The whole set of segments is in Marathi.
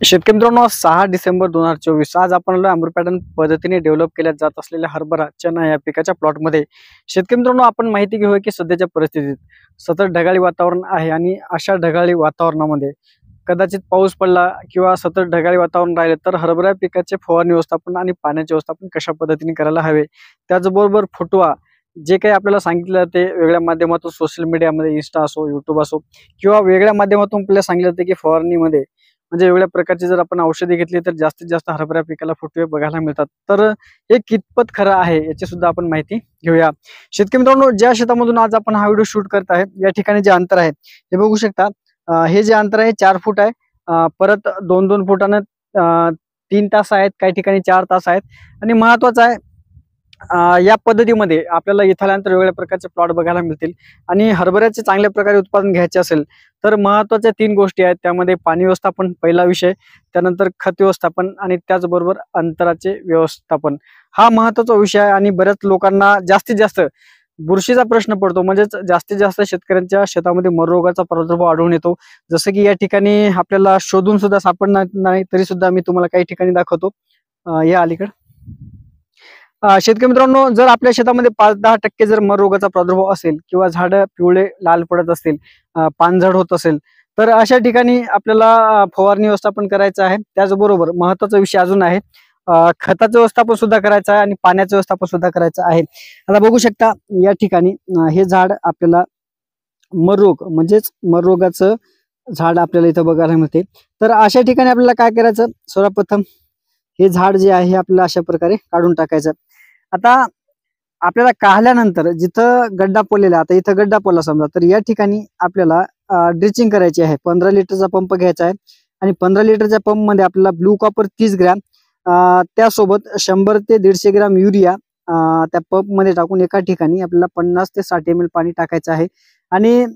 शेतकरी मित्रांनो, 6 डिसेंबर 2024 आज आपण अमृत पॅटर्न पद्धतीने डेव्हलप केल्या जात असलेल्या हरभरा चना या पिकाच्या प्लॉटमध्ये शेतकरी मित्रांनो आपण माहिती घेऊया की सध्याच्या परिस्थितीत सतत ढगाळी वातावरण आहे आणि अशा ढगाळी वातावरणामध्ये कदाचित पाऊस पडला किंवा सतत ढगाळी वातावरण राहिले तर हरभरा पिकाचे फवारणी व्यवस्थापन आणि पाण्याचे व्यवस्थापन कशा पद्धतीने करायला हवे। त्याचबरोबर फुटवा जे काही आपल्याला सांगितलं जाते वेगळ्या माध्यमातून सोशल मीडियामध्ये इन्स्टा असो युट्यूब असो किंवा वेगळ्या माध्यमातून आपल्याला सांगितलं जाते की फवारणीमध्ये म्हणजे वेगळ्या प्रकारची जर आपण औषधी घेतली तर जास्तीत जास्त हरभरा पिकाला फुटवे बघायला मिळतात। तर हे कितपत खरं आहे याची सुद्धा आपण माहिती घेऊया। शेतकरी मित्रांनो, ज्या शेतामधून आज आपण हा व्हिडिओ शूट करत आहे या ठिकाणी जे अंतर आहे हे बघू शकता। हे जे अंतर आहे 4 फूट आहे। परत 2-2 फुटानं 3 तास आहेत, काही ठिकाणी 4 तास आहेत। आणि महत्वाचं आहे या पद्धतीमध्ये आपल्याला इथं आल्यानंतर वेगवेगळ्या प्रकारचे प्लॉट बघायला मिळतील। आणि हरभऱ्याचे चांगल्या प्रकारे उत्पादन घ्यायचे असेल तर महत्वाच्या 3 गोष्टी आहेत, त्यामध्ये पाणी व्यवस्थापन पहिला विषय, त्यानंतर खत व्यवस्थापन आणि त्याचबरोबर अंतराचे व्यवस्थापन हा महत्वाचा विषय आहे। आणि बऱ्याच लोकांना जास्तीत जास्त बुरशीचा प्रश्न पडतो, म्हणजेच जास्तीत जास्त शेतकऱ्यांच्या शेतामध्ये मर रोगाचा प्रादुर्भाव आढळून येतो। जसं की या ठिकाणी आपल्याला शोधून सुद्धा सापडणार नाही तरी सुद्धा मी तुम्हाला काही ठिकाणी दाखवतो। या अलीकडे शेतकरी मित्रांनो, जर आपल्या शेतामध्ये 5-10% जर मर रोगाचा प्रादुर्भाव असेल किंवा झाडं पिवळे लाल पडत असतील, पानझड होत असेल तर अशा ठिकाणी आपल्याला फवारणी व्यवस्थापन करायचं आहे। त्याचबरोबर महत्वाचा विषय अजून आहे, खताचं व्यवस्थापन सुद्धा करायचं आहे आणि पाण्याचं व्यवस्थापन सुद्धा करायचं आहे। आता बघू शकता या ठिकाणी हे झाड आपल्याला मर रोग म्हणजेच मर रोगाचं झाड आपल्याला इथं बघायला मिळते। तर अशा ठिकाणी आपल्याला काय करायचं, सर्वप्रथम हे झाड जे आहे आपल्याला अशा प्रकारे काढून टाकायचं। आता आपल्याला काढल्यानंतर जिथं गड्डा पडलेला, आता इथं गड्डा पडला समजा, तर या ठिकाणी आपल्याला ड्रिचिंग करायची आहे। 15 लिटरचा पंप घ्यायचा आहे आणि 15 लिटरच्या पंप मध्ये आपल्याला ब्लू कॉपर 30 ग्रॅम, त्यासोबत 100 ते 150 ग्रॅम युरिया त्या पंप मध्ये टाकून एका ठिकाणी आपल्याला 50 ते 60 ml पाणी टाकायचं आहे। आणि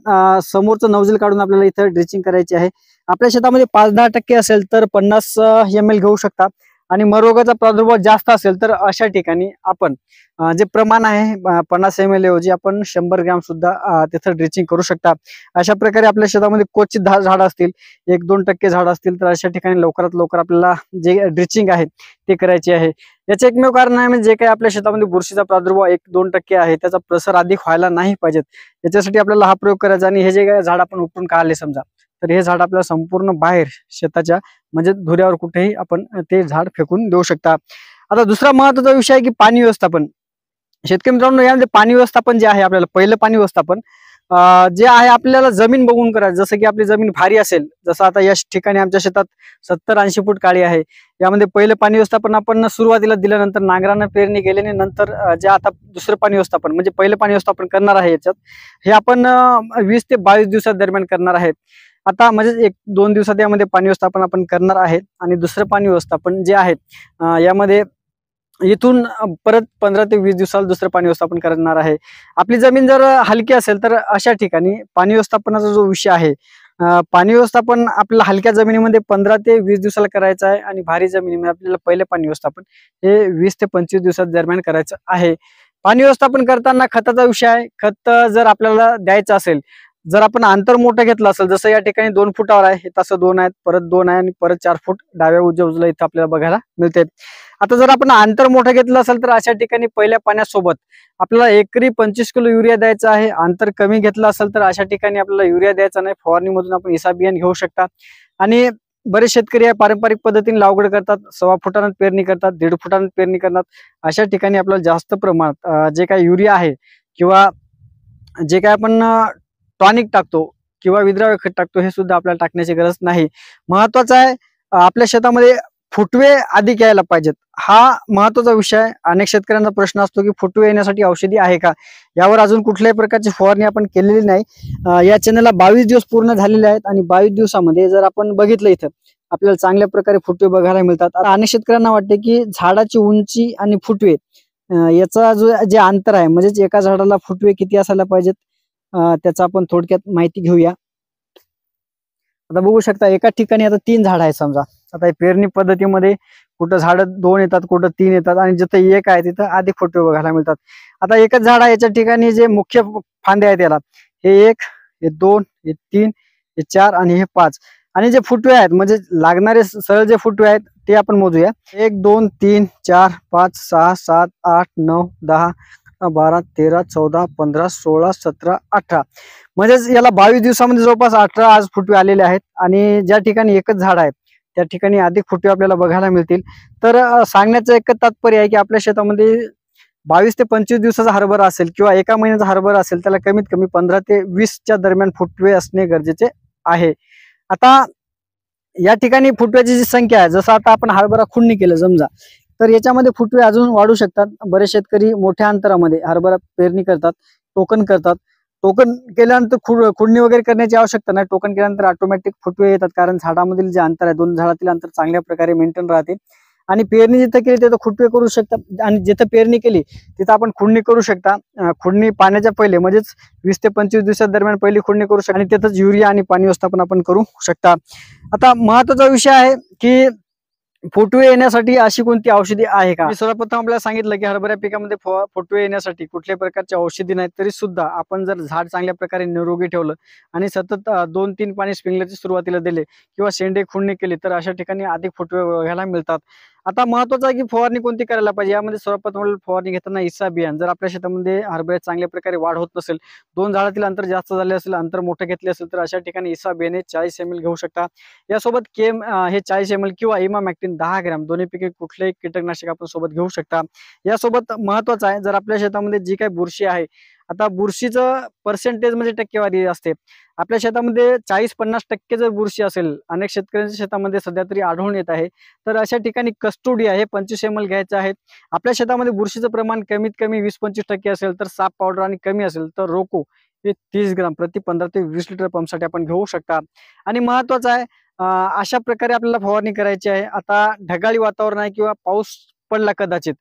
समोरचं नोझल काढून आपल्याला इथं ड्रिचिंग करायची आहे। आपल्या शेतामध्ये 5-10% असेल तर 50 ml घेऊ शकता आणि मर रोगाचा प्रादुर्भाव जास्त असेल तर अशा ठिकाणी आपण जे प्रमाण आहे 50 ml ऐवजी आपण 100 ग्रॅम सुद्धा तिथं ड्रिचिंग करू शकता। अशा प्रकारे आपल्या शेतामध्ये क्वचित 10 झाड असतील, 1-2% झाड असतील तर अशा ठिकाणी लवकरात लवकर आपल्याला जे ड्रिचिंग आहे ते करायचे आहे। याचे एकमेव कारण आहे म्हणजे जे काही आपल्या शेतामध्ये बुरशीचा प्रादुर्भाव 1-2% आहे त्याचा प्रसार अधिक व्हायला नाही पाहिजेत, याच्यासाठी आपल्याला हा प्रयोग करायचा। आणि हे जे काही झाड आपण उपटून काढले समजा, तर हे झाड आपल्याला संपूर्ण बाहेर शेताच्या म्हणजे धुऱ्यावर कुठेही आपण ते झाड फेकून देऊ शकता। आता दुसरा महत्वाचा विषय आहे की पाणी व्यवस्थापन। शेतकरी मित्रांनो, यामध्ये पाणी व्यवस्थापन जे आहे आपल्याला पहिलं पाणी व्यवस्थापन जे आहे आपल्याला जमीन बघून करायचं। जसं की आपली जमीन भारी असेल, जसं आता या ठिकाणी आमच्या शेतात 70-80 फूट काळी आहे, यामध्ये पहिलं पाणी व्यवस्थापन आपण सुरुवातीला दिल्यानंतर नांगरानं पेरणी केल्याने नंतर जे आता दुसरं पाणी व्यवस्थापन म्हणजे पहिलं पाणी व्यवस्थापन करणार आहे याच्यात, हे आपण 20 ते 22 दिवसात दरम्यान करणार आहेत। आता म्हणजे 1-2 दिवसात यामध्ये पाणी व्यवस्थापन आपण करणार आहे। आणि दुसरं पाणी व्यवस्थापन जे आहे यामध्ये इथून परत 15 ते 20 दिवसाला दुसरं पाणी व्यवस्थापन करणार आहे। आपली जमीन जर हलकी असेल तर अशा ठिकाणी पाणी व्यवस्थापनाचा जो विषय आहे, पाणी व्यवस्थापन आपल्याला हलक्या जमिनीमध्ये 15 ते 20 दिवसाला करायचं आहे आणि भारी जमिनीमध्ये आपल्याला पहिले पाणी व्यवस्थापन हे 20 ते 25 दिवसात दरम्यान करायचं आहे। पाणी व्यवस्थापन करताना खताचा विषय आहे। खत जर आपल्याला द्यायचं असेल, जर आपण अंतर मोठं घेतलं असेल, जसं या ठिकाणी 2 फुटावर आहे, तसं 2 आहेत, परत 2 आहे आणि परत 4 फूट डाव्या उजव्या बाजूला इथं आपल्याला बघायला मिळते। आता जर आपण अंतर मोठं घेतलं असेल तर अशा ठिकाणी पहिल्या पाण्यासोबत आपल्याला एकरी 25 किलो युरिया द्यायचा आहे। अंतर कमी घेतलं असेल तर अशा ठिकाणी आपल्याला युरिया द्यायचा नाही, फवारणीमधून आपण इसा बियाणे घेऊ शकता। आणि बरेच शेतकरी या पारंपरिक पद्धतीने लागवड करतात, 1.25 फुटानं पेरणी करतात, 1.5 फुटानं पेरणी करतात। अशा ठिकाणी आपल्याला जास्त प्रमाणात जे काही युरिया आहे किंवा जे काही आपण टॉनिक टाकतो किंवा विद्राव्य खत टाकतो हे सुद्धा आपल्याला टाकण्याची गरज नाही। महत्वाचं आहे आपल्या शेतामध्ये फुटवे अधिक यायला पाहिजेत, हा महत्वाचा विषय आहे। अनेक शेतकऱ्यांना प्रश्न असतो की फुटवे येण्यासाठी औषधी आहे का, यावर अजून कुठल्याही प्रकारची फवारणी आपण केलेली नाही। या चॅनलला 22 दिवस पूर्ण झालेले आहेत आणि 22 दिवसामध्ये जर आपण बघितलं इथं आपल्याला चांगल्या प्रकारे फुटवे बघायला मिळतात। अनेक शेतकऱ्यांना वाटते की झाडाची उंची आणि फुटवे याचा जो जे अंतर आहे, म्हणजे एका झाडाला फुटवे किती असायला पाहिजेत त्याचा आपण थोडक्यात माहिती घेऊया। आता बघू शकता एका ठिकाणी आता 3 झाड आहे समजा। आता पेरणी पद्धतीमध्ये कुठं झाड 2 येतात, कुठं 3 येतात आणि जिथं 1 आहे तिथं अधिक फुटवे बघायला मिळतात। आता एकच झाड आहे, याच्या ठिकाणी जे मुख्य फांदे आहेत याला हे 1, हे 2, हे 3, हे 4 आणि हे 5 आणि जे फुटवे आहेत म्हणजे लागणारे सरळ जे फुटवे आहेत ते आपण मोजूया. 1 2 3 4 5 6 7 8 9 10 12 13 14 15 16 17 18 म्हणजेच याला 22 दिवसामध्ये जवळपास 18 आज फुटवे आलेले आहेत. आणि ज्या ठिकाणी एकच झाड आहे त्या ठिकाणी अधिक फुटवे आपल्याला बघायला मिळतील. तर सांगण्याचं एकच तात्पर्य आहे की आपल्या शेतामध्ये 22 ते 25 दिवसाचा हरभरा असेल किंवा एका महिन्याचा हरभरा असेल त्याला कमीत कमी 15 ते 20 च्या दरम्यान फुटवे असणे गरजेचे आहे. आता या ठिकाणी फुटव्याची जी संख्या आहे, जसं आता आपण हरभरा खुडणी केलं समजा, तर याच्यामध्ये फुटवे अजून वाढू शकतात. बरेच शेतकरी मोठ्या अंतरामध्ये हरभरा पेरणी करतात, टोकन करतात. टोकन केल्यानंतर खुडणी वगैरे करण्याची आवश्यकता नाही. टोकन केल्यानंतर ऑटोमॅटिक फुटवे येतात, कारण झाडामधील जे अंतर आहे, दोन झाडातील अंतर चांगल्या प्रकारे मेंटेन राहते. आणि पेरणी जिथं केली तिथं खुटवे करू शकतात, आणि जिथं पेरणी केली तिथं आपण खुडणी करू शकता. खुडणी पाण्याच्या पहिले म्हणजेच 20 ते 25 दिवसात दरम्यान पहिली खुडणी करू शकता, आणि तिथंच युरिया आणि पाणी व्यवस्थापन आपण करू शकता. आता महत्वाचा विषय आहे की फुटवे येण्यासाठी अशी कोणती औषधी आहे का? मी सर्वप्रथम आपल्याला सांगितलं की हरभरा पिकामध्ये फुटवे येण्यासाठी कुठल्याही प्रकारची औषधी नाही, तरी सुद्धा आपण जर झाड चांगल्या प्रकारे निरोगी ठेवलं आणि सतत 2-3 पाणी स्प्रिंकलरची सुरुवातीला दिले किंवा शेंडे खुडणी केली तर अशा ठिकाणी अधिक फुटवे बघायला मिळतात. आता महत्वाचं आहे की फवारणी कोणती करायला पाहिजे. यामध्ये सर्वप्रथम फवारणी घेताना इसा बियाण, जर आपल्या शेतामध्ये हरभऱ्यात चांगल्या प्रकारे वाढ होत नसेल, दोन झाडातील अंतर जास्त झाले असेल, अंतर मोठं घेतले असेल, तर अशा ठिकाणी इसा बियाणे 40 ml घेऊ शकता. यासोबत केम हे 40 ml किंवा इमामॅक्टिन 10 ग्रॅम दोन्हीपैकी कुठलेही कीटकनाशक आपण सोबत घेऊ शकता. यासोबत महत्वाचं आहे, जर आपल्या शेतामध्ये जी काही बुरशी आहे, आता बुरशीचं पर्सेंटेज म्हणजे टक्केवारी असते. आपल्या शेतामध्ये 40-50% जर बुरशी असेल, अनेक शेतकऱ्यांच्या शेतामध्ये सध्या तरी आढळून येत आहे, तर अशा ठिकाणी कस्टोडिया हे 25 ml घ्यायचं आहे. आपल्या शेतामध्ये बुरशीचं प्रमाण कमीत कमी 20-25% असेल तर साप पावडर, आणि कमी असेल तर रोको हे 30 ग्राम प्रति 15 ते 20 लिटर पंपसाठी आपण घेऊ शकता. आणि महत्वाचं आहे, अशा प्रकारे आपल्याला फवारणी करायची आहे. आता ढगाळी वातावरण आहे किंवा पाऊस पडला कदाचित,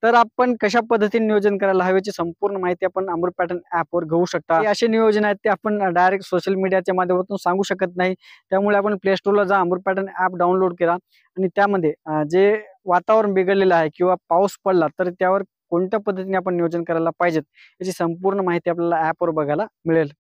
तर आपण कशा पद्धतीने नियोजन करायला हवे याची संपूर्ण माहिती आपण अमृत पॅटर्न ऍपवर घेऊ शकता. हे असे नियोजन आहेत ते आपण डायरेक्ट सोशल मीडियाच्या माध्यमातून सांगू शकत नाही. त्यामुळे आपण प्ले स्टोरला जा, अमृत पॅटर्न ऍप डाउनलोड करा, आणि त्यामध्ये जे वातावरण बिघडलेलं आहे किंवा पाऊस पडला तर त्यावर कोणत्या पद्धतीने आपण नियोजन करायला पाहिजेत याची संपूर्ण माहिती आपल्याला ऍपवर बघायला मिळेल.